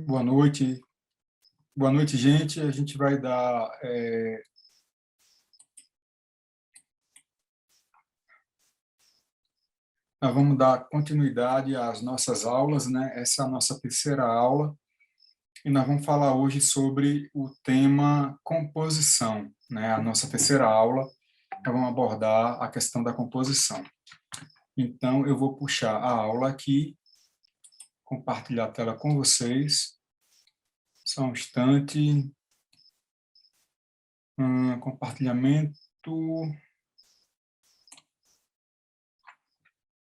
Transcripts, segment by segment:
Boa noite. Boa noite, gente. A gente vai dar nós vamos dar continuidade às nossas aulas, né? Essa é a nossa terceira aula e nós vamos falar hoje sobre o tema composição, né? A nossa terceira aula, nós vamos abordar a questão da composição. Então, eu vou puxar a aula aqui, compartilhar a tela com vocês. Só um instante. Compartilhamento.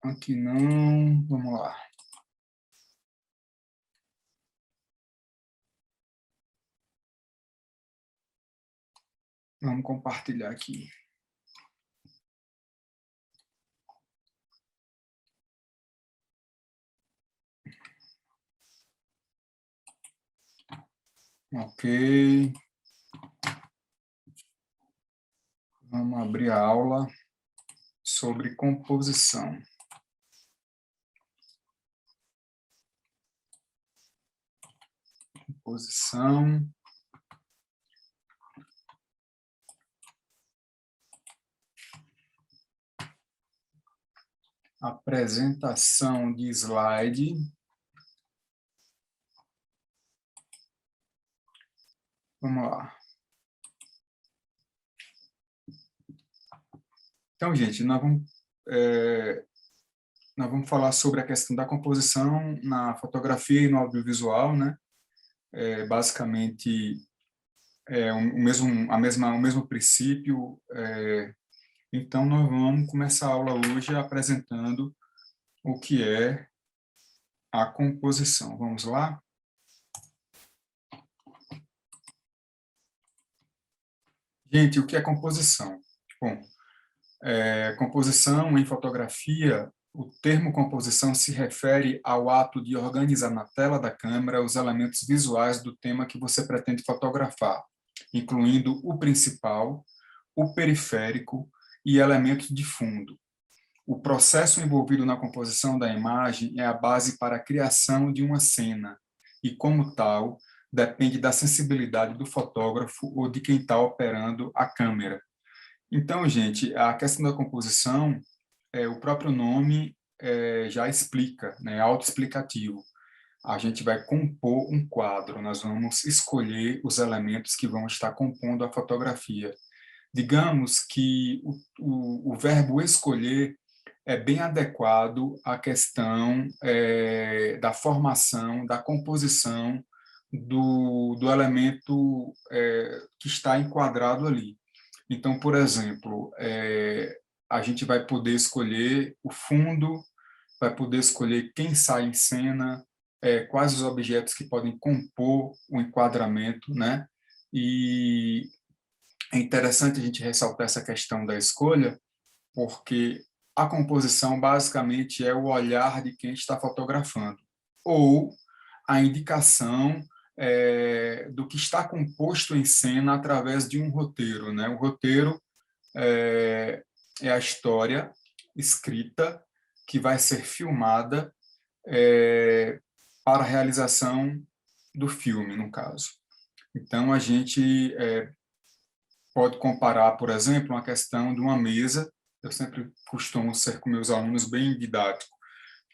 Aqui não. Vamos lá. Vamos compartilhar aqui. Ok. Vamos abrir a aula sobre composição. Composição. Apresentação de slide. Vamos lá. Então, gente, nós vamos falar sobre a questão da composição na fotografia e no audiovisual, né? Basicamente, o mesmo princípio. Então, nós vamos começar a aula hoje apresentando o que é a composição. Vamos lá? Gente, o que é composição? Bom, composição em fotografia, o termo composição se refere ao ato de organizar na tela da câmera os elementos visuais do tema que você pretende fotografar, incluindo o principal, o periférico e elementos de fundo. O processo envolvido na composição da imagem é a base para a criação de uma cena e, como tal, depende da sensibilidade do fotógrafo ou de quem está operando a câmera. Então, gente, a questão da composição, o próprio nome já explica, né, é autoexplicativo. A gente vai compor um quadro, nós vamos escolher os elementos que vão estar compondo a fotografia. Digamos que o verbo escolher é bem adequado à questão da formação, da composição do elemento que está enquadrado ali. Então, por exemplo, a gente vai poder escolher o fundo, vai poder escolher quem sai em cena, quais os objetos que podem compor o enquadramento, né? E é interessante a gente ressaltar essa questão da escolha, porque a composição basicamente é o olhar de quem está fotografando, ou a indicação do que está composto em cena através de um roteiro, né? O roteiro é a história escrita que vai ser filmada para a realização do filme, no caso. Então, a gente pode comparar, por exemplo, uma questão de uma mesa. Eu sempre costumo ser com meus alunos bem didático.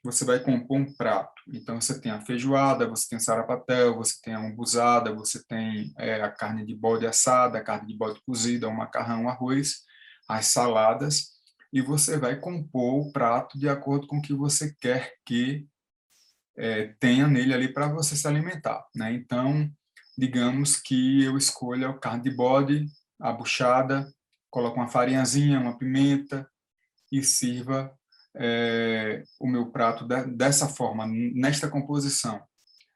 Você vai compor um prato. Então, você tem a feijoada, você tem a sarapatel, você tem a umbuzada, você tem a carne de bode assada, a carne de bode cozida, o macarrão, o arroz, as saladas, e você vai compor o prato de acordo com o que você quer que tenha nele ali para você se alimentar, né? Então, digamos que eu escolha a carne de bode, a buchada, coloco uma farinhazinha, uma pimenta e sirva o meu prato dessa forma, nesta composição.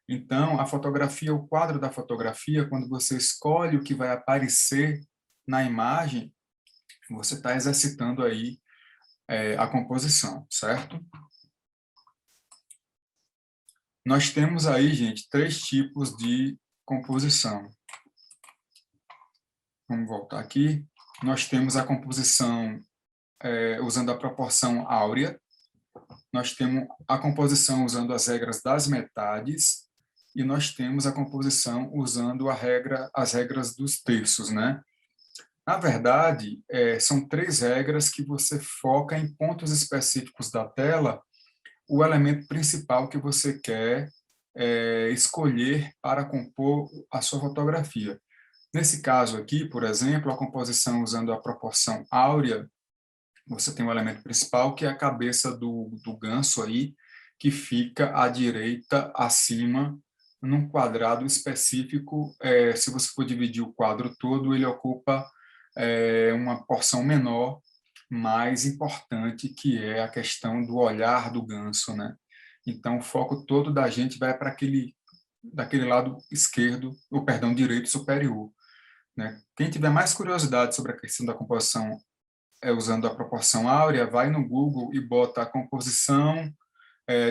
Então, a fotografia, o quadro da fotografia, quando você escolhe o que vai aparecer na imagem, você está exercitando aí a composição, certo? Nós temos aí, gente, 3 tipos de composição. Vamos voltar aqui. Nós temos a composição usando a proporção áurea. Nós temos a composição usando as regras das metades. e nós temos a composição usando as regras dos terços, né? Na verdade, são três regras que você foca em pontos específicos da tela, o elemento principal que você quer escolher para compor a sua fotografia. Nesse caso aqui, por exemplo, a composição usando a proporção áurea, você tem um elemento principal, que é a cabeça do ganso aí, que fica à direita, acima, num quadrado específico. Se você for dividir o quadro todo, ele ocupa uma porção menor, mais importante, que é a questão do olhar do ganso, né? Então, o foco todo da gente vai para daquele lado esquerdo, ou perdão, direito superior, né? Quem tiver mais curiosidade sobre a questão da composição usando a proporção áurea, vai no Google e bota a composição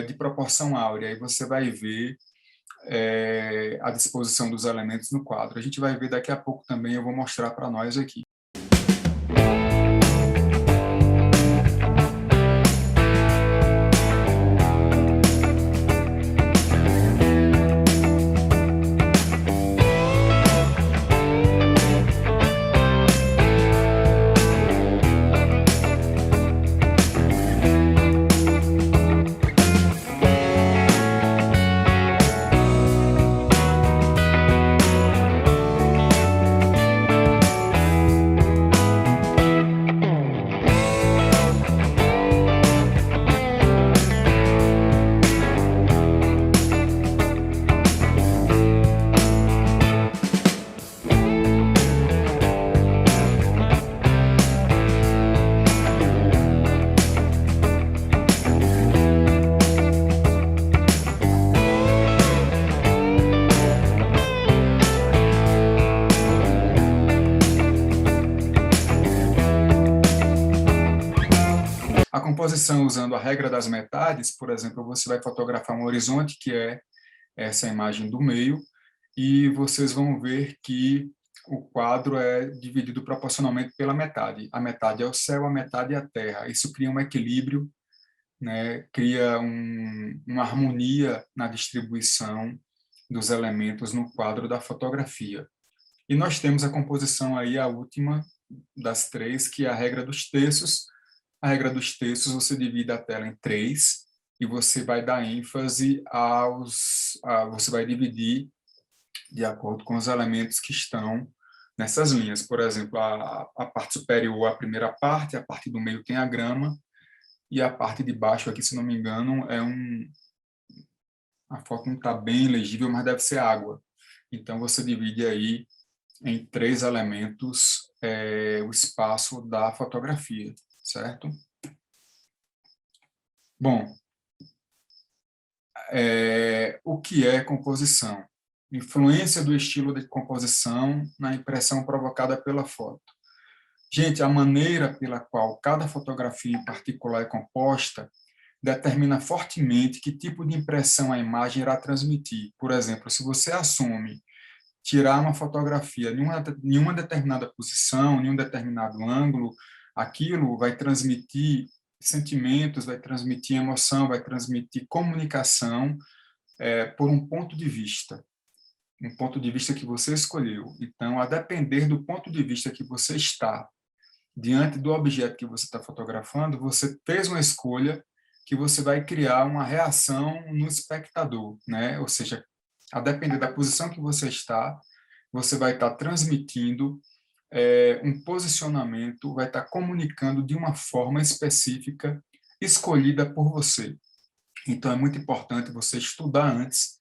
de proporção áurea, e você vai ver a disposição dos elementos no quadro. A gente vai ver daqui a pouco também, eu vou mostrar para nós aqui. A composição usando a regra das metades, por exemplo, você vai fotografar um horizonte, que é essa imagem do meio, e vocês vão ver que o quadro é dividido proporcionalmente pela metade. A metade é o céu, a metade é a terra. Isso cria um equilíbrio, né? Cria uma harmonia na distribuição dos elementos no quadro da fotografia. E nós temos a composição aí, a última das três, que é a regra dos terços. A regra dos terços, você divide a tela em três e você vai dar ênfase você vai dividir de acordo com os elementos que estão nessas linhas. Por exemplo, a parte superior, a primeira parte, a parte do meio tem a grama, e a parte de baixo aqui, se não me engano, a foto não está bem legível, mas deve ser água. Então, você divide aí em três elementos o espaço da fotografia, certo? Bom, o que é composição? Influência do estilo de composição na impressão provocada pela foto. Gente, a maneira pela qual cada fotografia em particular é composta determina fortemente que tipo de impressão a imagem irá transmitir. Por exemplo, se você assume tirar uma fotografia em uma determinada posição, em um determinado ângulo, aquilo vai transmitir sentimentos, vai transmitir emoção, vai transmitir comunicação por um ponto de vista que você escolheu. Então, a depender do ponto de vista que você está diante do objeto que você está fotografando, você fez uma escolha que você vai criar uma reação no espectador, né? Ou seja, a depender da posição que você vai estar transmitindo um posicionamento, vai estar comunicando de uma forma específica, escolhida por você. Então, é muito importante você estudar antes,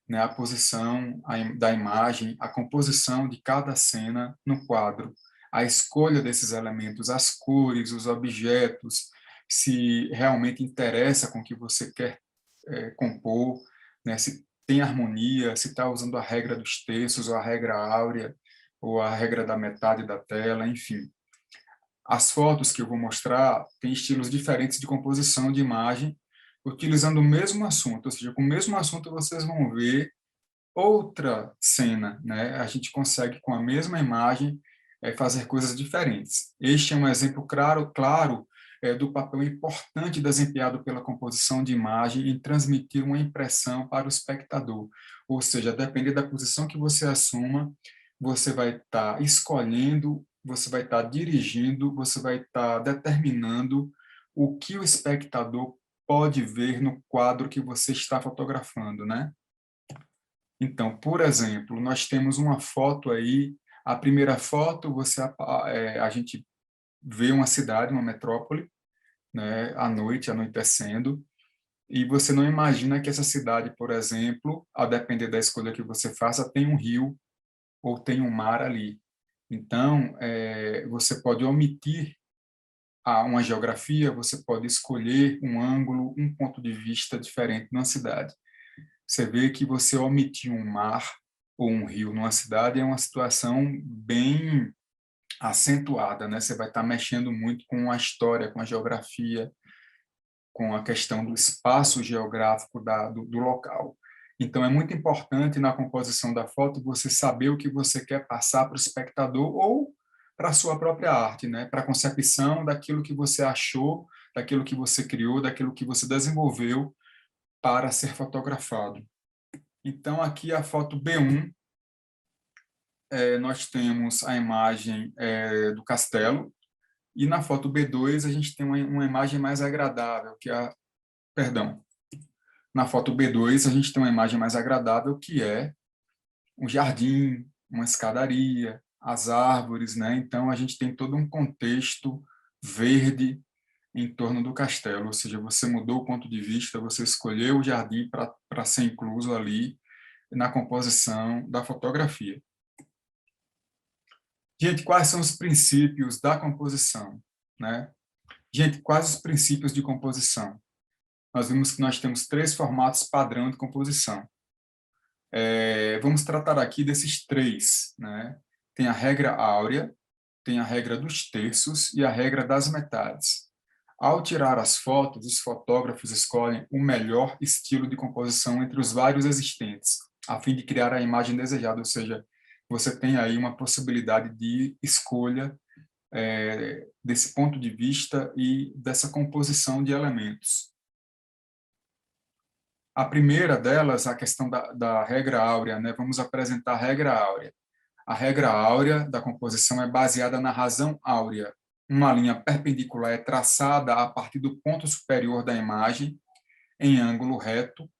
né, a posição da imagem, a composição de cada cena no quadro, a escolha desses elementos, as cores, os objetos, se realmente interessa com o que você quer compor, né, se tem harmonia, se está usando a regra dos terços, ou a regra áurea, ou a regra da metade da tela, enfim. As fotos que eu vou mostrar têm estilos diferentes de composição de imagem, utilizando o mesmo assunto, ou seja, com o mesmo assunto vocês vão ver outra cena, né? A gente consegue, com a mesma imagem, fazer coisas diferentes. Este é um exemplo claro do papel importante desempenhado pela composição de imagem em transmitir uma impressão para o espectador. Ou seja, depender da posição que você assuma, você vai estar escolhendo, você vai estar dirigindo, você vai estar determinando o que o espectador pode ver no quadro que você está fotografando, né? Então, por exemplo, nós temos uma foto aí, a primeira foto, a gente vê uma cidade, uma metrópole, né, à noite, anoitecendo, e você não imagina que essa cidade, por exemplo, a depender da escolha que você faça, tem um rio ou tem um mar ali. Então, você pode omitir uma geografia, você pode escolher um ângulo, um ponto de vista diferente numa cidade. Você vê que você omitir um mar ou um rio numa cidade é uma situação bem acentuada, né? Você vai estar mexendo muito com a história, com a geografia, com a questão do espaço geográfico do local. Então, é muito importante na composição da foto você saber o que você quer passar para o espectador ou para a sua própria arte, né? Para a concepção daquilo que você achou, daquilo que você criou, daquilo que você desenvolveu para ser fotografado. Então, aqui a foto B1, nós temos a imagem do castelo, e na foto B2 a gente tem uma imagem mais agradável, perdão, na foto B2 a gente tem uma imagem mais agradável, que é um jardim, uma escadaria, as árvores, né? Então a gente tem todo um contexto verde em torno do castelo, ou seja, você mudou o ponto de vista, você escolheu o jardim para ser incluso ali na composição da fotografia. Gente, quais são os princípios da composição, né? Gente, quais os princípios de composição? Nós vimos que nós temos 3 formatos padrão de composição. Vamos tratar aqui desses 3, né? Tem a regra áurea, tem a regra dos terços e a regra das metades. Ao tirar as fotos, os fotógrafos escolhem o melhor estilo de composição entre os vários existentes, a fim de criar a imagem desejada, ou seja, você tem aí uma possibilidade de escolha desse ponto de vista e dessa composição de elementos. A primeira delas, a questão da regra áurea, né? Vamos apresentar a regra áurea. A regra áurea da composição é baseada na razão áurea. Uma linha perpendicular é traçada a partir do ponto superior da imagem, em ângulo reto,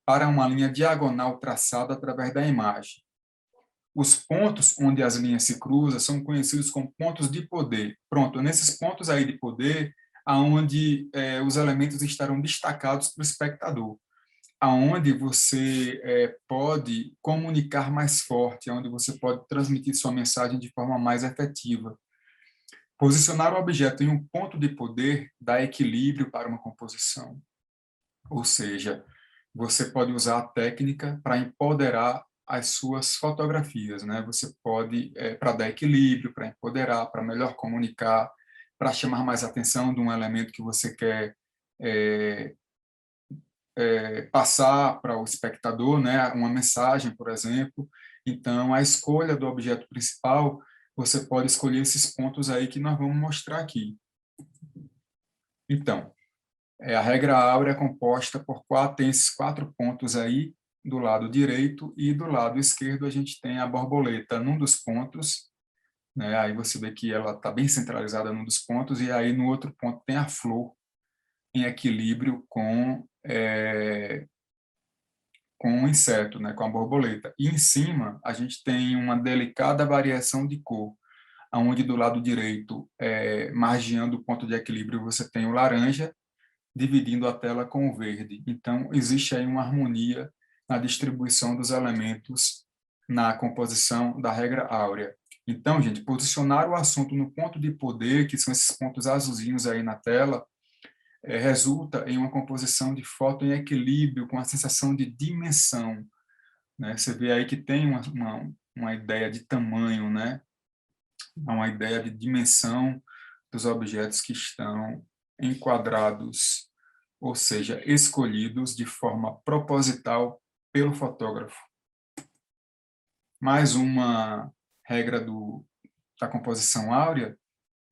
para uma linha diagonal traçada através da imagem. Os pontos onde as linhas se cruzam são conhecidos como pontos de poder. Pronto, nesses pontos aí de poder, aonde os elementos estarão destacados para o espectador, aonde você pode comunicar mais forte, aonde você pode transmitir sua mensagem de forma mais efetiva. Posicionar o objeto em um ponto de poder dá equilíbrio para uma composição. Ou seja, você pode usar a técnica para empoderar as suas fotografias, né? Você pode, para dar equilíbrio, para empoderar, para melhor comunicar, para chamar mais atenção de um elemento que você quer passar para o espectador, né? Uma mensagem, por exemplo. Então, a escolha do objeto principal, você pode escolher esses pontos aí que nós vamos mostrar aqui. Então, a regra áurea é composta por tem esses 4 pontos aí, do lado direito, e do lado esquerdo a gente tem a borboleta num dos pontos, né? Aí você vê que ela está bem centralizada num dos pontos, e aí no outro ponto tem a flor em equilíbrio com o inseto, né? Com a borboleta. E em cima a gente tem uma delicada variação de cor, onde do lado direito, margeando o ponto de equilíbrio, você tem o laranja, dividindo a tela com o verde. Então, existe aí uma harmonia na distribuição dos elementos na composição da regra áurea. Então, gente, posicionar o assunto no ponto de poder, que são esses pontos azulzinhos aí na tela, resulta em uma composição de foto em equilíbrio, com a sensação de dimensão, né? Você vê aí que tem uma ideia de tamanho, né? Uma ideia de dimensão dos objetos que estão enquadrados, ou seja, escolhidos de forma proposital pelo fotógrafo. Mais uma regra da composição áurea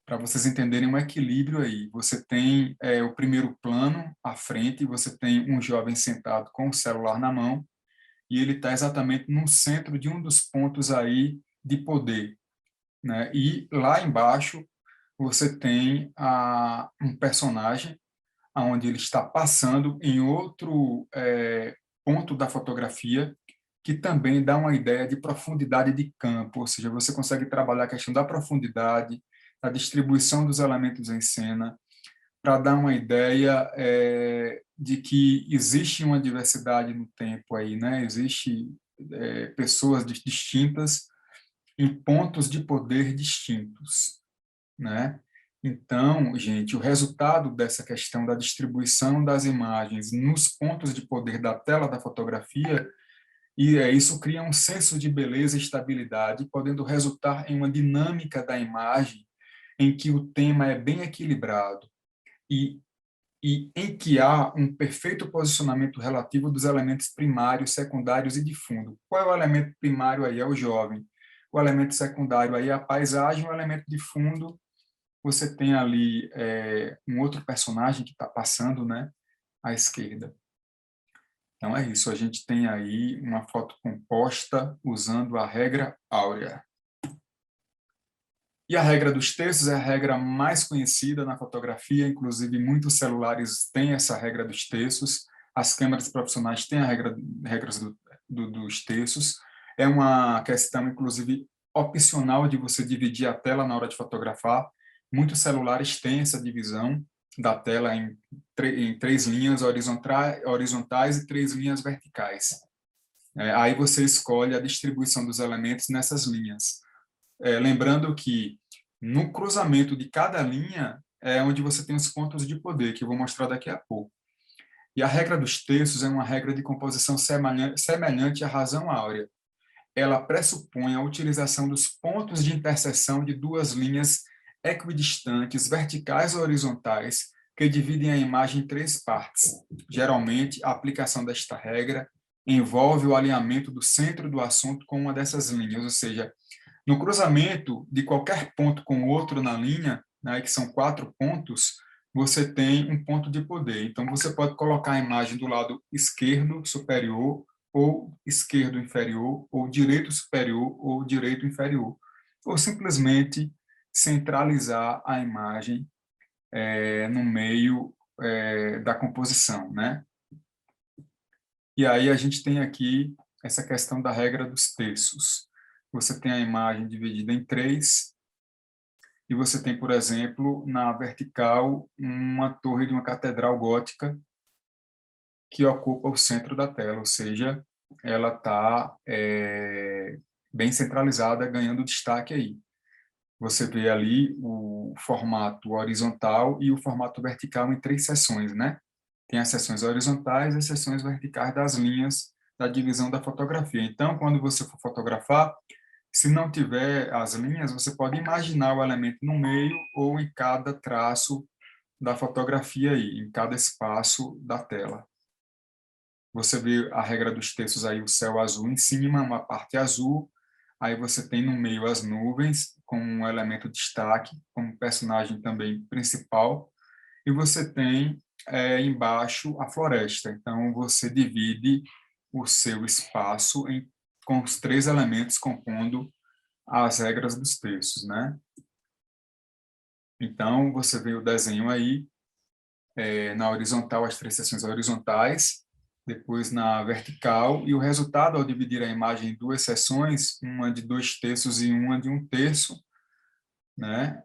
para vocês entenderem um equilíbrio aí. Você tem o primeiro plano à frente, você tem um jovem sentado com o celular na mão, e ele está exatamente no centro de um dos pontos aí de poder, né? E lá embaixo você tem um personagem onde ele está passando em outro ponto da fotografia, que também dá uma ideia de profundidade de campo, ou seja, você consegue trabalhar a questão da profundidade, da distribuição dos elementos em cena, para dar uma ideia de que existe uma diversidade no tempo aí, né? Existe pessoas distintas em pontos de poder distintos, né? Então, gente, o resultado dessa questão da distribuição das imagens nos pontos de poder da tela da fotografia, isso cria um senso de beleza e estabilidade, podendo resultar em uma dinâmica da imagem em que o tema é bem equilibrado e, e em que há um perfeito posicionamento relativo dos elementos primários, secundários e de fundo. Qual é o elemento primário aí? É o jovem. O elemento secundário aí é a paisagem, o elemento de fundo você tem ali um outro personagem que está passando, né, à esquerda. Então é isso, a gente tem aí uma foto composta usando a regra áurea. E a regra dos terços é a regra mais conhecida na fotografia, inclusive muitos celulares têm essa regra dos terços, as câmeras profissionais têm a regras dos terços. É uma questão, inclusive, opcional de você dividir a tela na hora de fotografar. Muitos celulares têm essa divisão da tela em 3 linhas horizontais e 3 linhas verticais. Aí você escolhe a distribuição dos elementos nessas linhas. Lembrando que no cruzamento de cada linha é onde você tem os pontos de poder, que eu vou mostrar daqui a pouco. E a regra dos terços é uma regra de composição semelhante à razão áurea. Ela pressupõe a utilização dos pontos de interseção de duas linhas equidistantes, verticais ou horizontais, que dividem a imagem em 3 partes. Geralmente, a aplicação desta regra envolve o alinhamento do centro do assunto com uma dessas linhas, ou seja, no cruzamento de qualquer ponto com outro na linha, né, que são 4 pontos, você tem um ponto de poder. Então, você pode colocar a imagem do lado esquerdo superior, ou esquerdo inferior, ou direito superior, ou direito inferior. Ou simplesmente centralizar a imagem no meio da composição, né? E aí a gente tem aqui essa questão da regra dos terços. Você tem a imagem dividida em 3, e você tem, por exemplo, na vertical, uma torre de uma catedral gótica que ocupa o centro da tela, ou seja, ela está bem centralizada, ganhando destaque aí. Você vê ali o formato horizontal e o formato vertical em 3 seções, né? Tem as seções horizontais e as seções verticais das linhas da divisão da fotografia. Então, quando você for fotografar, se não tiver as linhas, você pode imaginar o elemento no meio ou em cada traço da fotografia aí, em cada espaço da tela. Você vê a regra dos terços aí, o céu azul em cima, uma parte azul, aí você tem no meio as nuvens, com um elemento destaque, como personagem também principal, e você tem embaixo a floresta. Então, você divide o seu espaço com os 3 elementos compondo as regras dos terços, né? Então, você vê o desenho aí, na horizontal, as 3 seções horizontais, depois na vertical, e o resultado, ao dividir a imagem em 2 seções, uma de 2/3 e uma de 1/3, né?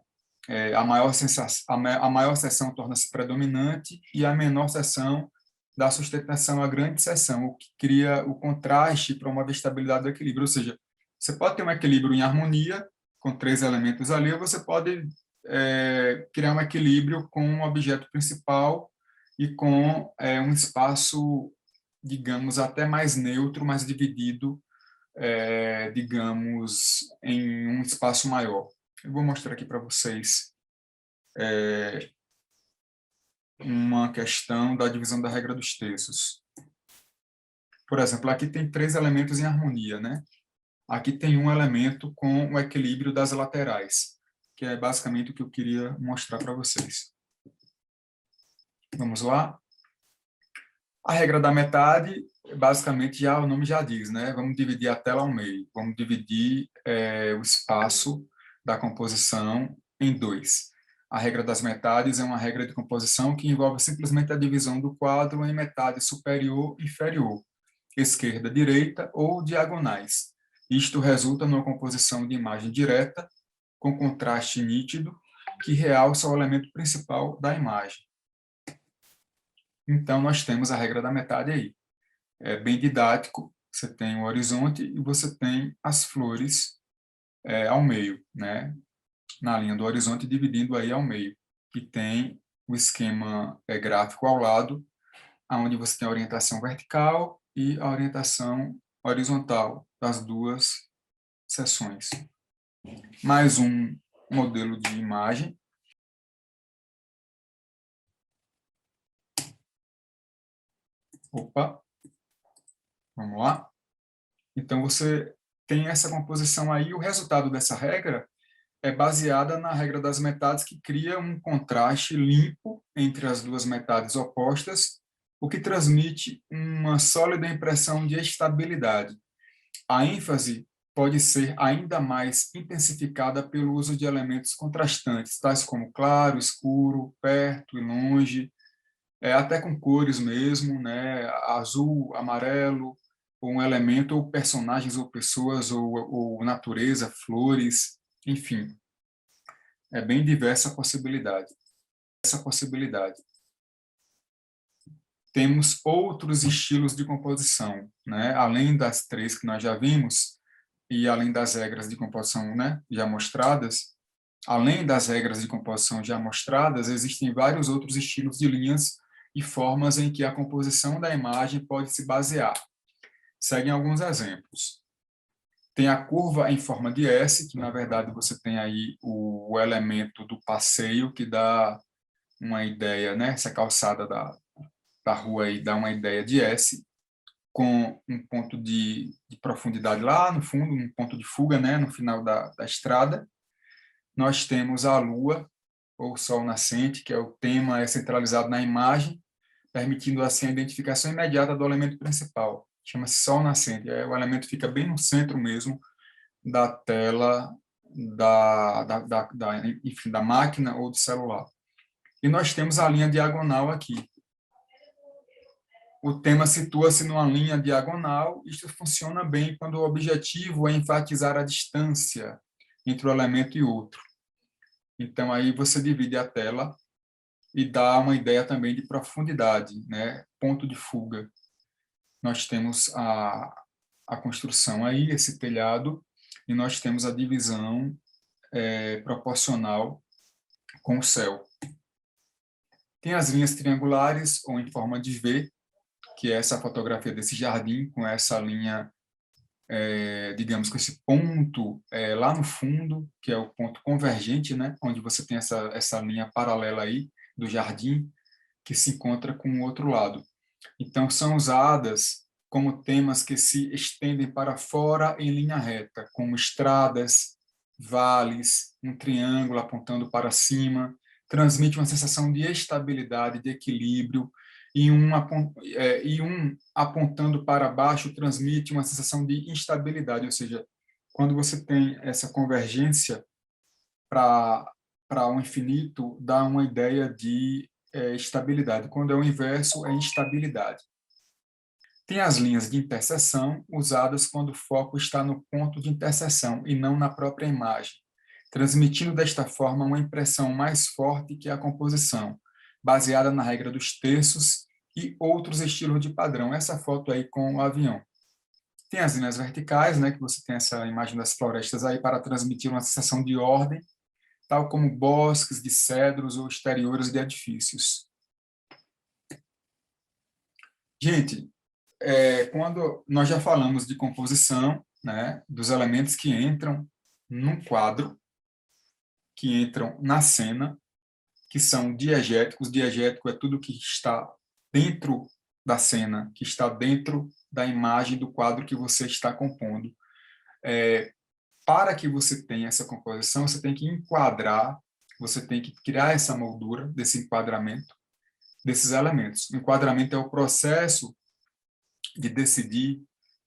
A maior seção torna-se predominante e a menor seção dá sustentação à grande seção, o que cria o contraste e promove a estabilidade do equilíbrio. Ou seja, você pode ter um equilíbrio em harmonia, com 3 elementos ali, ou você pode criar um equilíbrio com um objeto principal e com um espaço, digamos, até mais neutro, mas dividido, digamos, em um espaço maior. Eu vou mostrar aqui para vocês uma questão da divisão da regra dos terços. Por exemplo, aqui tem 3 elementos em harmonia, né? Aqui tem um elemento com o equilíbrio das laterais. que é basicamente o que eu queria mostrar para vocês. Vamos lá? A regra da metade, basicamente, já o nome já diz, né? Vamos dividir a tela ao meio. Vamos dividir o espaço da composição em dois. A regra das metades é uma regra de composição que envolve simplesmente a divisão do quadro em metade superior e inferior, esquerda, direita ou diagonais. Isto resulta numa composição de imagem direta, com contraste nítido, que realça o elemento principal da imagem. Então, nós temos a regra da metade aí. É bem didático, você tem o horizonte e você tem as flores ao meio, né? Na linha do horizonte, dividindo aí ao meio. E tem o esquema gráfico ao lado, onde você tem a orientação vertical e a orientação horizontal das duas seções. Mais um modelo de imagem. Opa, vamos lá. Então, você tem essa composição aí. O resultado dessa regra é baseada na regra das metades, que cria um contraste limpo entre as duas metades opostas, o que transmite uma sólida impressão de estabilidade. A ênfase pode ser ainda mais intensificada pelo uso de elementos contrastantes, tais como claro, escuro, perto e longe, até com cores mesmo, né? Azul, amarelo, ou um elemento, ou personagens, ou pessoas, ou natureza, flores, enfim. É bem diversa a possibilidade. Essa possibilidade. Temos outros estilos de composição, né? Além das três que nós já vimos, e além das regras de composição, né, já mostradas, além das regras de composição já mostradas, existem vários outros estilos de linhas e formas em que a composição da imagem pode se basear. Seguem alguns exemplos. Tem a curva em forma de S, que na verdade você tem aí o elemento do passeio, que dá uma ideia, né? Essa calçada da rua aí dá uma ideia de S, com um ponto de profundidade lá no fundo, um ponto de fuga, né? No final da estrada. Nós temos a lua, ou sol nascente, que é o tema centralizado na imagem, permitindo assim a identificação imediata do elemento principal. Chama-se sol nascente. O elemento fica bem no centro mesmo da tela enfim, da máquina ou do celular. E nós temos a linha diagonal aqui. O tema situa-se numa linha diagonal. Isso funciona bem quando o objetivo é enfatizar a distância entre um elemento e outro. Então, aí você divide a tela e dá uma ideia também de profundidade, né? Ponto de fuga. Nós temos a construção aí, esse telhado, e nós temos a divisão proporcional com o céu. Tem as linhas triangulares ou em forma de V, que é essa fotografia desse jardim com essa linha, digamos, com esse ponto lá no fundo, que é o ponto convergente, né? Onde você tem essa linha paralela aí do jardim, que se encontra com o outro lado. Então, são usadas como temas que se estendem para fora em linha reta, como estradas, vales, um triângulo apontando para cima, transmite uma sensação de estabilidade, de equilíbrio, e um apontando para baixo transmite uma sensação de instabilidade, ou seja, quando você tem essa convergência para o infinito, dá uma ideia de estabilidade. Quando é o inverso, é instabilidade. Tem as linhas de interseção, usadas quando o foco está no ponto de interseção e não na própria imagem, transmitindo desta forma uma impressão mais forte que a composição, baseada na regra dos terços e outros estilos de padrão. Essa foto aí com o avião. Tem as linhas verticais, né, que você tem essa imagem das florestas aí para transmitir uma sensação de ordem, tal como bosques de cedros ou exteriores de edifícios. Gente, quando nós já falamos de composição, né, dos elementos que entram num quadro, que entram na cena, que são diegéticos. Diegético é tudo que está dentro da cena, que está dentro da imagem do quadro que você está compondo. para que você tenha essa composição, você tem que enquadrar, você tem que criar essa moldura desse enquadramento, desses elementos. O enquadramento é o processo de decidir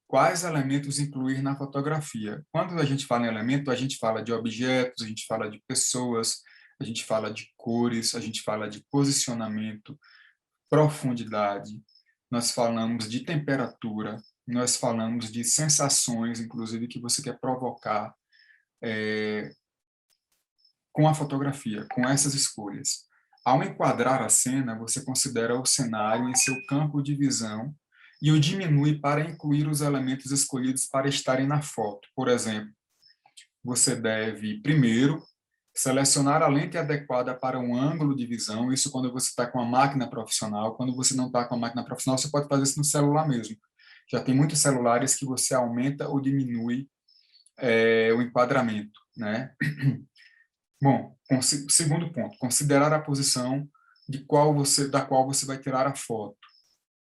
quais elementos incluir na fotografia. Quando a gente fala em elemento, a gente fala de objetos, a gente fala de pessoas, a gente fala de cores, a gente fala de posicionamento, profundidade, nós falamos de temperatura, nós falamos de sensações, inclusive, que você quer provocar com a fotografia, com essas escolhas. Ao enquadrar a cena, você considera o cenário em seu campo de visão e o diminui para incluir os elementos escolhidos para estarem na foto. Por exemplo, você deve, primeiro, selecionar a lente adequada para um ângulo de visão, isso quando você está com a máquina profissional. Quando você não está com a máquina profissional, você pode fazer isso no celular mesmo. Já tem muitos celulares que você aumenta ou diminui o enquadramento, né? Bom, segundo ponto, considerar a posição da qual você vai tirar a foto.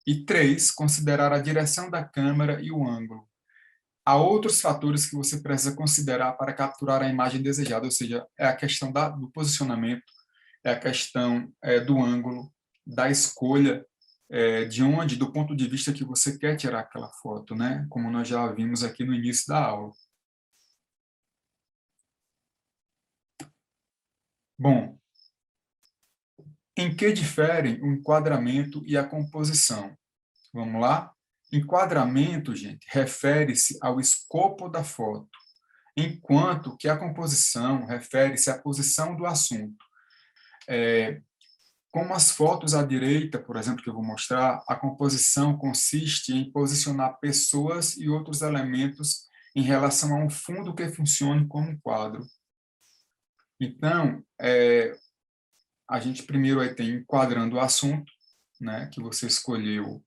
E 3, considerar a direção da câmera e o ângulo. Há outros fatores que você precisa considerar para capturar a imagem desejada, ou seja, é a questão do posicionamento, é a questão do ângulo, da escolha de onde, do ponto de vista que você quer tirar aquela foto, né? Como nós já vimos aqui no início da aula. Bom, em que diferem o enquadramento e a composição? Vamos lá? Enquadramento, gente, refere-se ao escopo da foto, enquanto que a composição refere-se à posição do assunto. Como as fotos à direita, por exemplo, que eu vou mostrar, a composição consiste em posicionar pessoas e outros elementos em relação a um fundo que funcione como um quadro. Então, a gente primeiro aí tem enquadrando o assunto, né, que você escolheu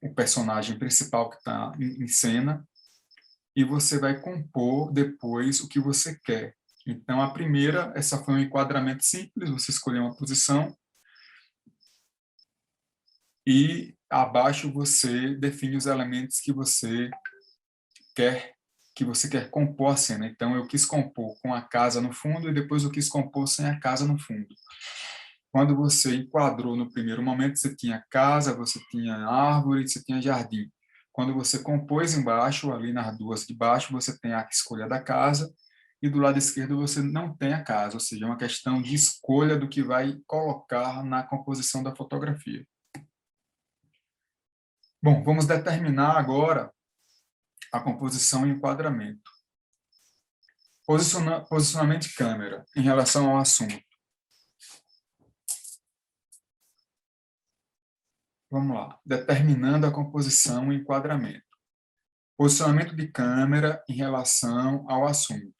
o personagem principal que está em cena, e você vai compor depois o que você quer. Então, a primeira, essa foi um enquadramento simples, você escolheu uma posição, e abaixo você define os elementos que você quer compor a cena. Então, eu quis compor com a casa no fundo, e depois eu quis compor sem a casa no fundo. Quando você enquadrou no primeiro momento, você tinha casa, você tinha árvore, você tinha jardim. Quando você compôs embaixo, ali nas duas de baixo, você tem a escolha da casa, e do lado esquerdo você não tem a casa, ou seja, é uma questão de escolha do que vai colocar na composição da fotografia. Bom, vamos determinar agora a composição e enquadramento. Posicionamento de câmera em relação ao assunto. Vamos lá. Determinando a composição e enquadramento. Posicionamento de câmera em relação ao assunto.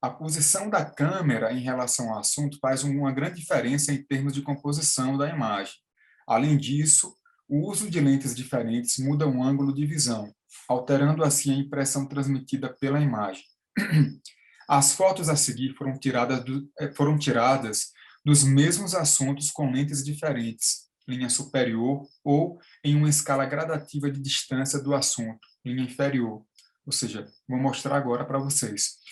A posição da câmera em relação ao assunto faz uma grande diferença em termos de composição da imagem. Além disso, o uso de lentes diferentes muda o ângulo de visão, alterando assim a impressão transmitida pela imagem. As fotos a seguir foram tiradas dos mesmos assuntos com lentes diferentes, linha superior, ou em uma escala gradativa de distância do assunto, linha inferior. Ou seja, vou mostrar agora para vocês.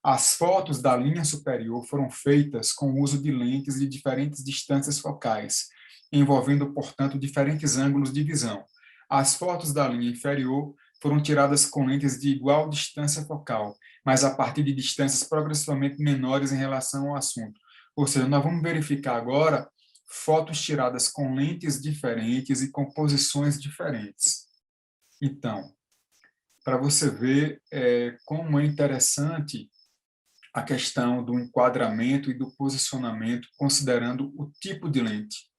As fotos da linha superior foram feitas com o uso de lentes de diferentes distâncias focais, envolvendo, portanto, diferentes ângulos de visão. As fotos da linha inferior foram tiradas com lentes de igual distância focal, mas a partir de distâncias progressivamente menores em relação ao assunto. Ou seja, nós vamos verificar agora fotos tiradas com lentes diferentes e composições diferentes. Então, para você ver como é interessante a questão do enquadramento e do posicionamento, considerando o tipo de lente.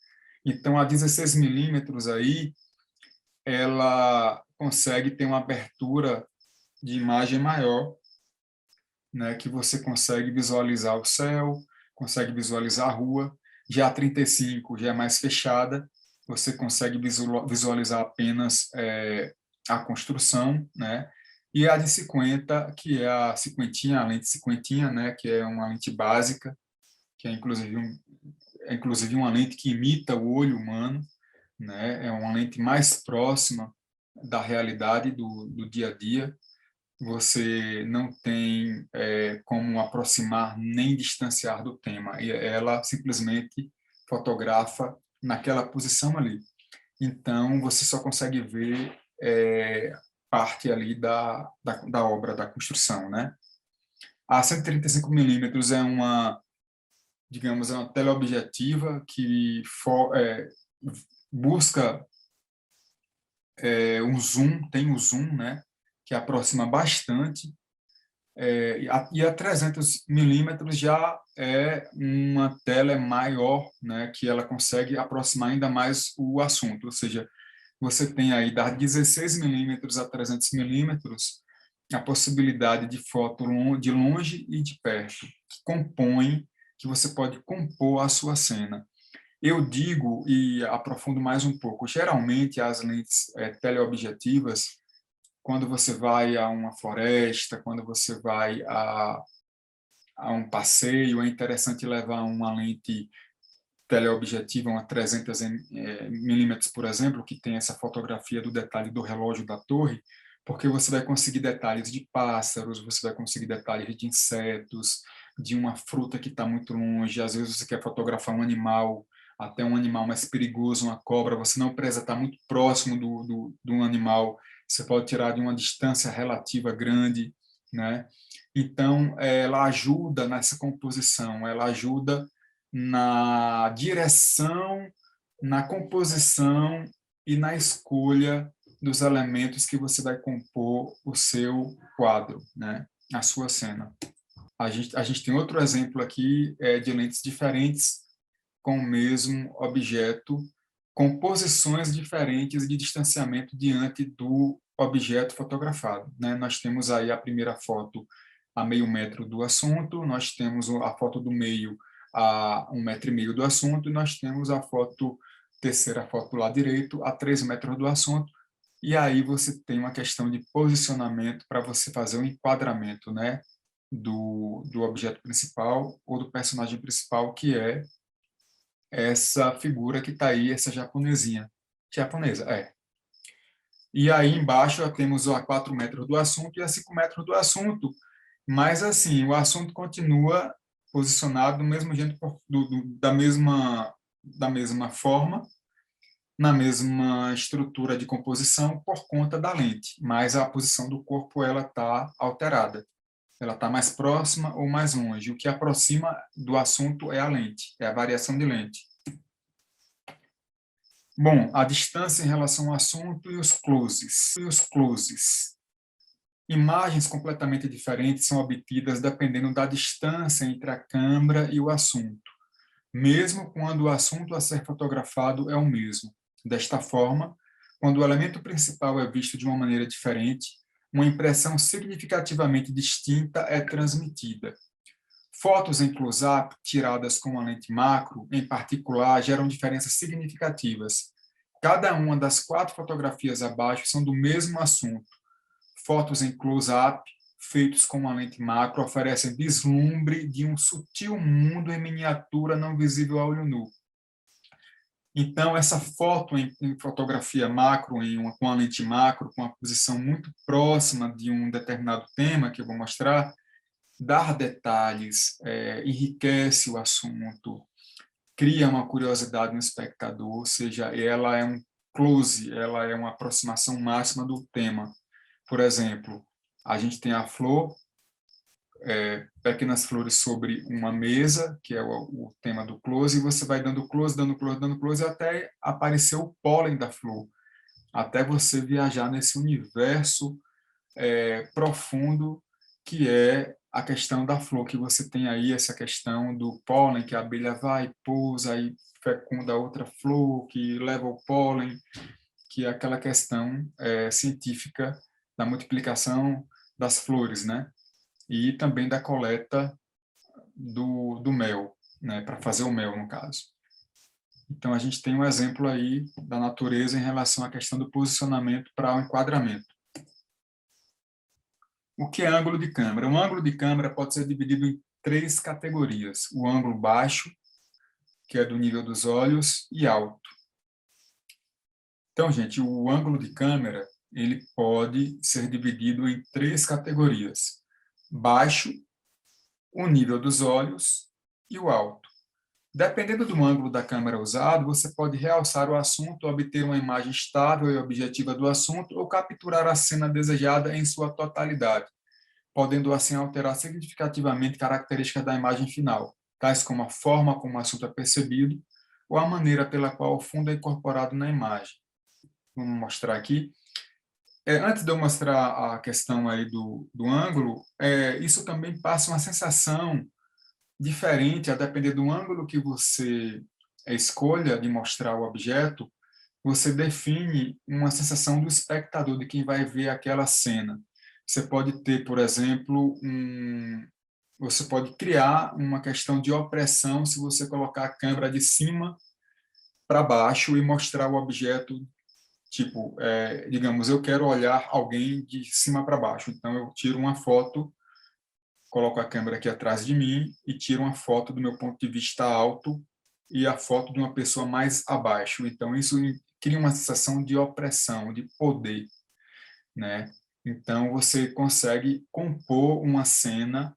Então, a 16 milímetros aí, ela consegue ter uma abertura de imagem maior, né, que você consegue visualizar o céu, consegue visualizar a rua. Já a 35 já é mais fechada, você consegue visualizar apenas a construção, né? E a de 50, que é a cinquentinha, a lente cinquentinha, né, que é uma lente básica, que é inclusive uma lente que imita o olho humano, né? É uma lente mais próxima da realidade do dia a dia. Você não tem como aproximar nem distanciar do tema. E ela simplesmente fotografa naquela posição ali. Então, você só consegue ver parte ali da obra, da construção, né? A 135 milímetros é uma, digamos, é uma teleobjetiva que busca um zoom, tem um zoom, né? Que aproxima bastante. E a 300 milímetros já é uma tela maior, né? Que ela consegue aproximar ainda mais o assunto, ou seja, você tem aí da 16 milímetros a 300 milímetros a possibilidade de foto de longe e de perto, que compõe, que você pode compor a sua cena. Eu digo e aprofundo mais um pouco, geralmente as lentes teleobjetivas, quando você vai a uma floresta, quando você vai a um passeio, é interessante levar uma lente teleobjetiva, uma 300 milímetros, por exemplo, que tem essa fotografia do detalhe do relógio da torre, porque você vai conseguir detalhes de pássaros, você vai conseguir detalhes de insetos, de uma fruta que está muito longe, às vezes você quer fotografar um animal, até um animal mais perigoso, uma cobra, você não precisa estar muito próximo do animal, você pode tirar de uma distância relativa grande, né? Então, ela ajuda nessa composição, ela ajuda na direção, na composição e na escolha dos elementos que você vai compor o seu quadro, né? A sua cena. A gente tem outro exemplo aqui de lentes diferentes com o mesmo objeto, com posições diferentes de distanciamento diante do objeto fotografado, né? Nós temos aí a primeira foto a meio metro do assunto, nós temos a foto do meio a 1,5 metro do assunto, e nós temos a terceira foto do lado direito a 3 metros do assunto, e aí você tem uma questão de posicionamento para você fazer o enquadramento, né, do objeto principal ou do personagem principal, que é essa figura que está aí, essa japonesinha. Japonesa, é. E aí embaixo temos a 4 metros do assunto e a 5 metros do assunto, mas assim, o assunto continua posicionado do mesmo jeito, da mesma forma, na mesma estrutura de composição por conta da lente, mas a posição do corpo ela está alterada. Ela está mais próxima ou mais longe. O que aproxima do assunto é a lente, é a variação de lente. Bom, a distância em relação ao assunto e os closes. Imagens completamente diferentes são obtidas dependendo da distância entre a câmera e o assunto, mesmo quando o assunto a ser fotografado é o mesmo. Desta forma, quando o elemento principal é visto de uma maneira diferente, uma impressão significativamente distinta é transmitida. Fotos em close-up, tiradas com uma lente macro, em particular, geram diferenças significativas. Cada uma das 4 fotografias abaixo são do mesmo assunto. Fotos em close-up, feitos com uma lente macro, oferecem vislumbre de um sutil mundo em miniatura não visível a olho nu. Então, essa foto em fotografia macro, com a lente macro, com uma posição muito próxima de um determinado tema, que eu vou mostrar, dar detalhes, enriquece o assunto, cria uma curiosidade no espectador, ou seja, ela é um close, ela é uma aproximação máxima do tema. Por exemplo, a gente tem a flor, pequenas flores sobre uma mesa, que é o tema do close, e você vai dando close, dando close, dando close, até aparecer o pólen da flor, até você viajar nesse universo profundo que é a questão da flor, que você tem aí essa questão do pólen, que a abelha vai, pousa e fecunda outra flor, que leva o pólen, que é aquela questão científica da multiplicação das flores, né? E também da coleta do mel, né? Para fazer o mel, no caso. Então, a gente tem um exemplo aí da natureza em relação à questão do posicionamento para o enquadramento. O que é ângulo de câmera? Um ângulo de câmera pode ser dividido em 3 categorias. O ângulo baixo, que é do nível dos olhos, e alto. Então, gente, o ângulo de câmera, ele pode ser dividido em 3 categorias: baixo, o nível dos olhos e o alto. Dependendo do ângulo da câmera usado, você pode realçar o assunto, obter uma imagem estável e objetiva do assunto ou capturar a cena desejada em sua totalidade, podendo assim alterar significativamente características da imagem final, tais como a forma como o assunto é percebido ou a maneira pela qual o fundo é incorporado na imagem. Vamos mostrar aqui. Antes de eu mostrar a questão aí do ângulo, isso também passa uma sensação diferente, a depender do ângulo que você escolha de mostrar o objeto, você define uma sensação do espectador, de quem vai ver aquela cena. Você pode ter, por exemplo, você pode criar uma questão de opressão se você colocar a câmera de cima para baixo e mostrar o objeto, tipo, digamos, eu quero olhar alguém de cima para baixo, então eu tiro uma foto, coloco a câmera aqui atrás de mim e tiro uma foto do meu ponto de vista alto e a foto de uma pessoa mais abaixo. Então, isso cria uma sensação de opressão, de poder, né? Então, você consegue compor uma cena,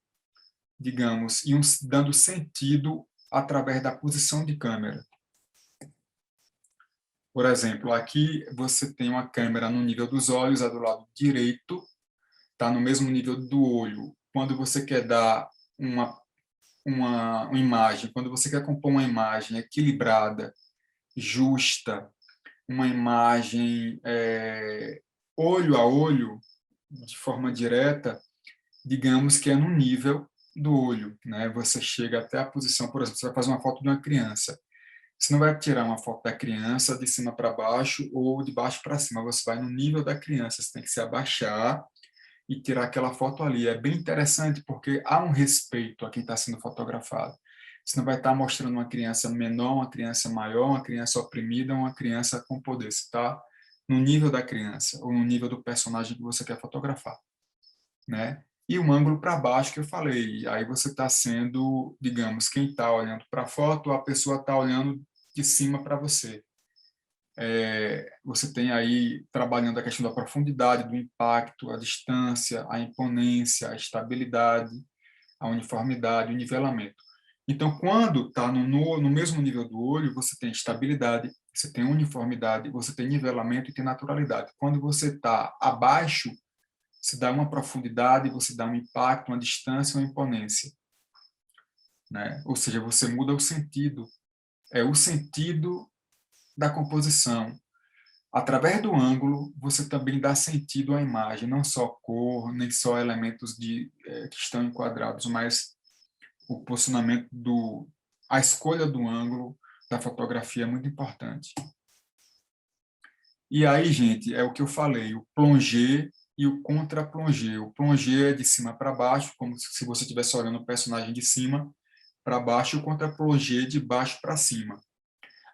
digamos, e dando sentido através da posição de câmera. Por exemplo, aqui você tem uma câmera no nível dos olhos, a do lado direito, está no mesmo nível do olho. Quando você quer dar uma imagem, quando você quer compor uma imagem equilibrada, justa, uma imagem olho a olho, de forma direta, digamos que é no nível do olho, né? Você chega até a posição, por exemplo, você vai fazer uma foto de uma criança. Você não vai tirar uma foto da criança de cima para baixo ou de baixo para cima, você vai no nível da criança, você tem que se abaixar e tirar aquela foto ali. É bem interessante porque há um respeito a quem está sendo fotografado. Você não vai estar mostrando uma criança menor, uma criança maior, uma criança oprimida, uma criança com poder. Você está no nível da criança ou no nível do personagem que você quer fotografar, né? E o ângulo para baixo que eu falei, aí você está sendo, digamos, quem está olhando para a foto, a pessoa está olhando de cima para você. Você tem aí trabalhando a questão da profundidade, do impacto, a distância, a imponência, a estabilidade, a uniformidade, o nivelamento. Então, quando está no mesmo nível do olho, você tem estabilidade, você tem uniformidade, você tem nivelamento e tem naturalidade. Quando você está abaixo, você dá uma profundidade, você dá um impacto, uma distância, uma imponência, né? Ou seja, você muda o sentido. É o sentido da composição. Através do ângulo, você também dá sentido à imagem, não só cor, nem só elementos que estão enquadrados, mas o posicionamento a escolha do ângulo da fotografia é muito importante. E aí, gente, é o que eu falei, o plongé e o contra-plongé. O plongé é de cima para baixo, como se você estivesse olhando o personagem de cima para baixo, e o contra-plongé de baixo para cima.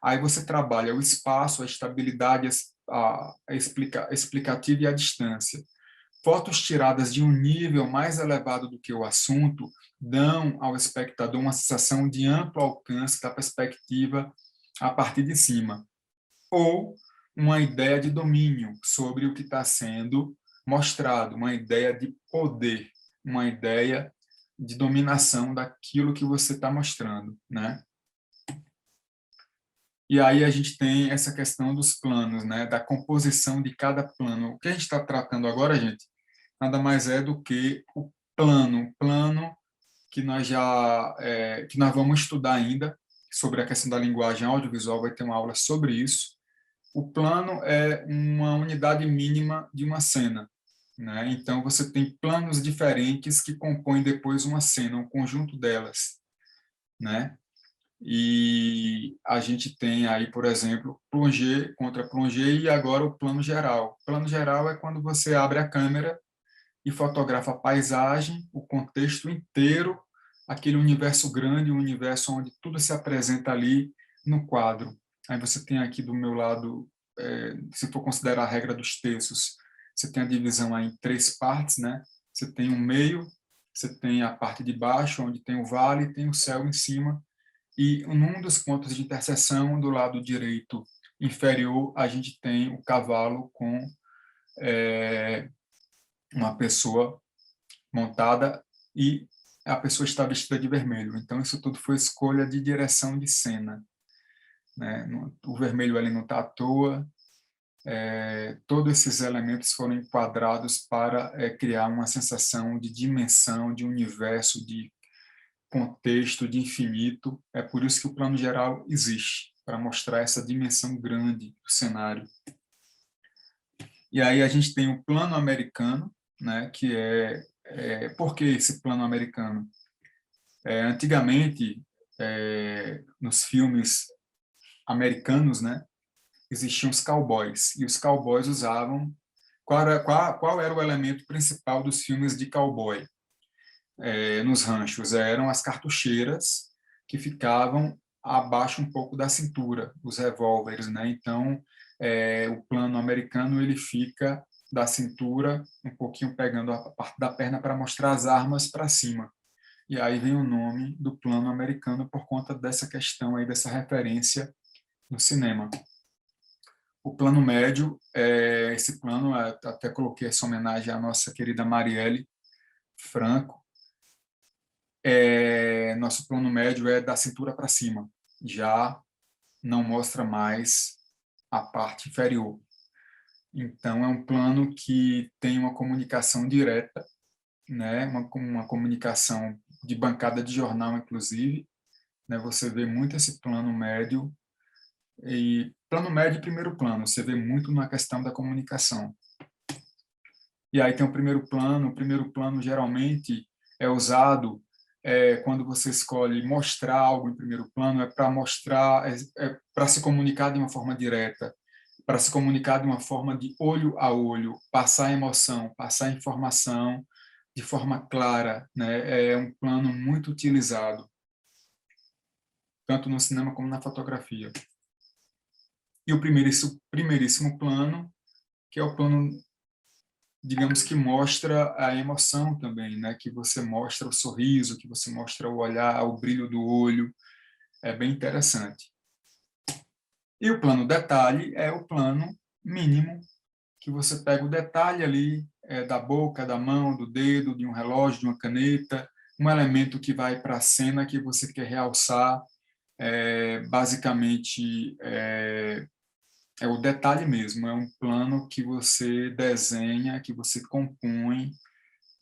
Aí você trabalha o espaço, a estabilidade, a explicativa e a distância. Fotos tiradas de um nível mais elevado do que o assunto dão ao espectador uma sensação de amplo alcance da perspectiva a partir de cima, ou uma ideia de domínio sobre o que está sendo mostrado, uma ideia de poder, uma ideia de dominação daquilo que você está mostrando, né? E aí a gente tem essa questão dos planos, né? Da composição de cada plano. O que a gente está tratando agora, gente, nada mais é do que o plano que que nós vamos estudar ainda sobre a questão da linguagem audiovisual, vai ter uma aula sobre isso. O plano é uma unidade mínima de uma cena, né? Então você tem planos diferentes que compõem depois uma cena, um conjunto delas, né? E a gente tem aí, por exemplo, plongé contra plongé e agora o plano geral. O plano geral é quando você abre a câmera e fotografa a paisagem, o contexto inteiro, aquele universo grande, um universo onde tudo se apresenta ali no quadro. Aí você tem aqui do meu lado, se for considerar a regra dos terços, você tem a divisão aí em 3 partes, né? Você tem o meio, você tem a parte de baixo, onde tem o vale, tem o céu em cima, e num dos pontos de interseção, do lado direito inferior, a gente tem o cavalo com uma pessoa montada e a pessoa está vestida de vermelho. Então, isso tudo foi escolha de direção de cena, né? O vermelho ali não está à toa. Todos esses elementos foram enquadrados para criar uma sensação de dimensão, de universo, de contexto, de infinito. É por isso que o plano geral existe, para mostrar essa dimensão grande do cenário. E aí a gente tem o plano americano, né, que por que esse plano americano? Antigamente, nos filmes americanos, né, existiam os cowboys, e os cowboys usavam... Qual era o elemento principal dos filmes de cowboy nos ranchos? Eram as cartucheiras que ficavam abaixo um pouco da cintura, os revólveres, né? Então, o plano americano ele fica da cintura, um pouquinho pegando a parte da perna para mostrar as armas para cima. E aí vem o nome do plano americano por conta dessa questão aí, dessa referência no cinema. O plano médio, esse plano, até coloquei essa homenagem à nossa querida Marielle Franco. Nosso plano médio é da cintura para cima, já não mostra mais a parte inferior. Então, é um plano que tem uma comunicação direta, né? Uma comunicação de bancada de jornal, inclusive, né? Você vê muito esse plano médio, e plano médio e primeiro plano, você vê muito na questão da comunicação. E aí tem o primeiro plano geralmente é usado quando você escolhe mostrar algo em primeiro plano, para mostrar, para se comunicar de uma forma direta, para se comunicar de uma forma de olho a olho, passar emoção, passar informação de forma clara, né? É um plano muito utilizado, tanto no cinema como na fotografia. E o primeiríssimo plano, que é o plano, digamos, que mostra a emoção também, né? Que você mostra o sorriso, que você mostra o olhar, o brilho do olho. É bem interessante. E o plano detalhe é o plano mínimo, que você pega o detalhe ali da boca, da mão, do dedo, de um relógio, de uma caneta, um elemento que vai para a cena que você quer realçar. Basicamente, é o detalhe mesmo, é um plano que você desenha, que você compõe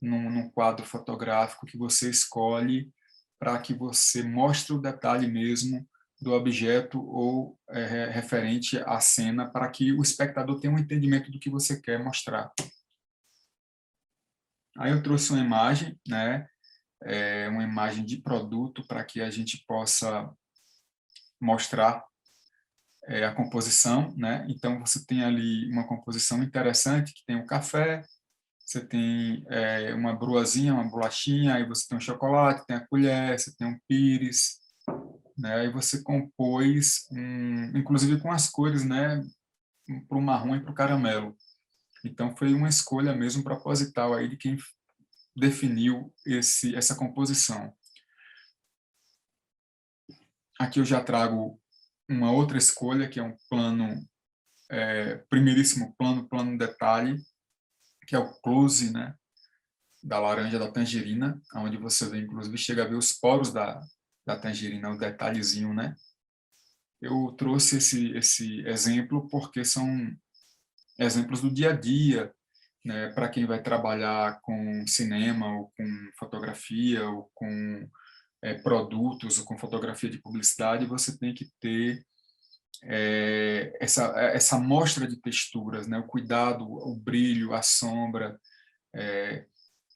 num quadro fotográfico que você escolhe para que você mostre o detalhe mesmo do objeto ou referente à cena, para que o espectador tenha um entendimento do que você quer mostrar. Aí eu trouxe uma imagem, né, uma imagem de produto para que a gente possa mostrar a composição, né? Então você tem ali uma composição interessante que tem o café, você tem uma bruazinha, uma bolachinha, aí você tem um chocolate, tem a colher, você tem um pires, né? Aí você compôs, inclusive com as cores, né? Para o marrom e para o caramelo. Então foi uma escolha mesmo proposital aí de quem definiu essa composição. Aqui eu já trago uma outra escolha, que é um plano, primeiríssimo plano, plano detalhe, que é o close, né? Da laranja, da tangerina, onde você vê, inclusive, chega a ver os poros da tangerina, o detalhezinho, né? Eu trouxe esse exemplo porque são exemplos do dia a dia, né? Para quem vai trabalhar com cinema, ou com fotografia, ou com produtos, ou com fotografia de publicidade, você tem que ter essa mostra de texturas, né? O cuidado, o brilho, a sombra.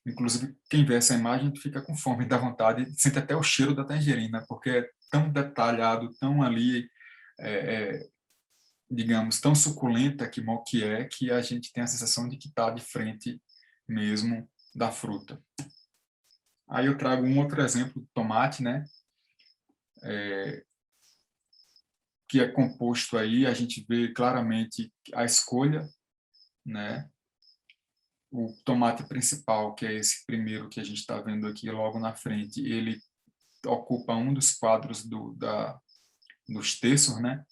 Inclusive, quem vê essa imagem fica com fome, dá vontade, sente até o cheiro da tangerina, porque é tão detalhado, tão ali, digamos, tão suculenta que a gente tem a sensação de que está de frente mesmo da fruta. Aí eu trago um outro exemplo do tomate, né? Que é composto aí, a gente vê claramente a escolha, né? O tomate principal, que é esse primeiro que a gente está vendo aqui logo na frente, ele ocupa um dos quadros dos terços, né?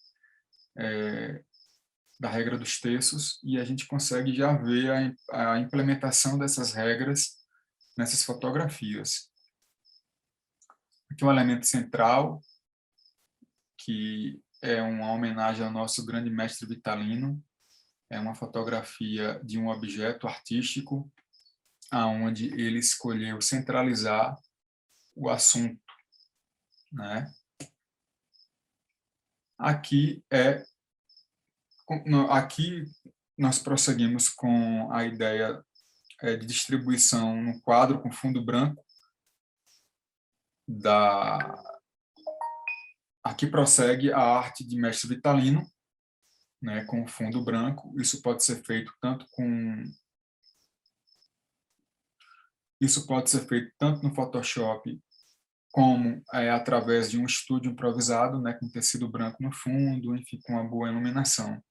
da regra dos terços, e a gente consegue já ver a implementação dessas regras nessas fotografias. Aqui um elemento central, que é uma homenagem ao nosso grande mestre Vitalino, é uma fotografia de um objeto artístico, aonde ele escolheu centralizar o assunto, né? Aqui nós prosseguimos com a ideia de distribuição no quadro com fundo branco. Aqui prossegue a arte de mestre Vitalino, né, com fundo branco. Isso pode ser feito tanto no Photoshop como através de um estúdio improvisado, né, com tecido branco no fundo, enfim, com uma boa iluminação.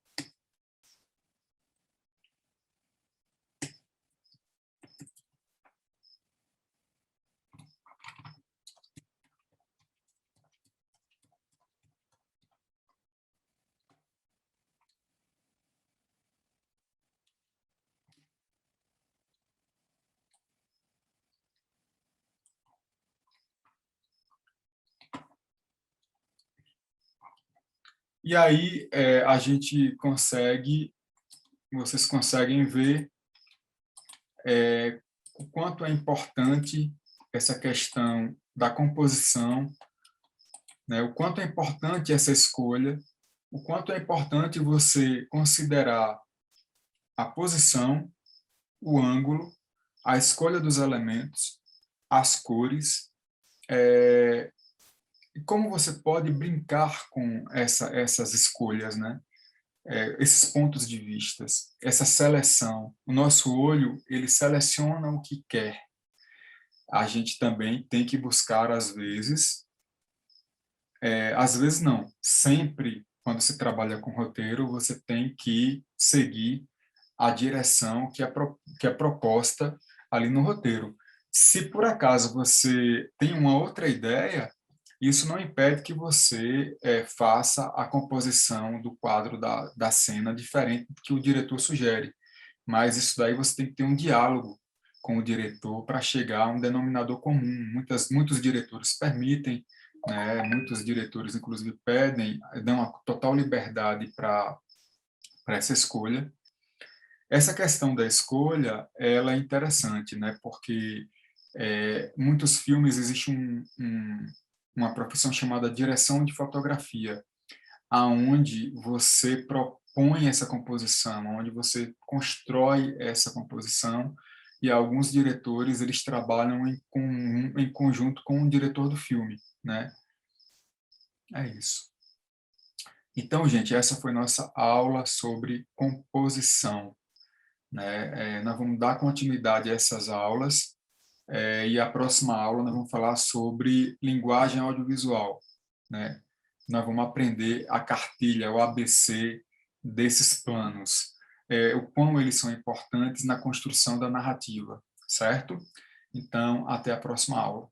E aí vocês conseguem ver o quanto é importante essa questão da composição, né? O quanto é importante essa escolha, o quanto é importante você considerar a posição, o ângulo, a escolha dos elementos, as cores, e como você pode brincar com essas escolhas, né? Esses pontos de vistas, essa seleção. O nosso olho, ele seleciona o que quer. A gente também tem que buscar, às vezes não, sempre, quando se trabalha com roteiro, você tem que seguir a direção que é proposta ali no roteiro. Se por acaso você tem uma outra ideia, isso não impede que você faça a composição do quadro da cena diferente do que o diretor sugere. Mas isso daí você tem que ter um diálogo com o diretor para chegar a um denominador comum. Muitos diretores permitem, né, muitos diretores, inclusive, dão uma total liberdade para essa escolha. Essa questão da escolha, ela é interessante, né, porque muitos filmes existe uma profissão chamada direção de fotografia, aonde você propõe essa composição, onde você constrói essa composição, e alguns diretores eles trabalham em conjunto com o diretor do filme, né? É isso. Então, gente, essa foi nossa aula sobre composição, né? Nós vamos dar continuidade a essas aulas, e a próxima aula nós vamos falar sobre linguagem audiovisual, né? Nós vamos aprender a cartilha, o ABC desses planos, o quão eles são importantes na construção da narrativa, certo? Então, até a próxima aula.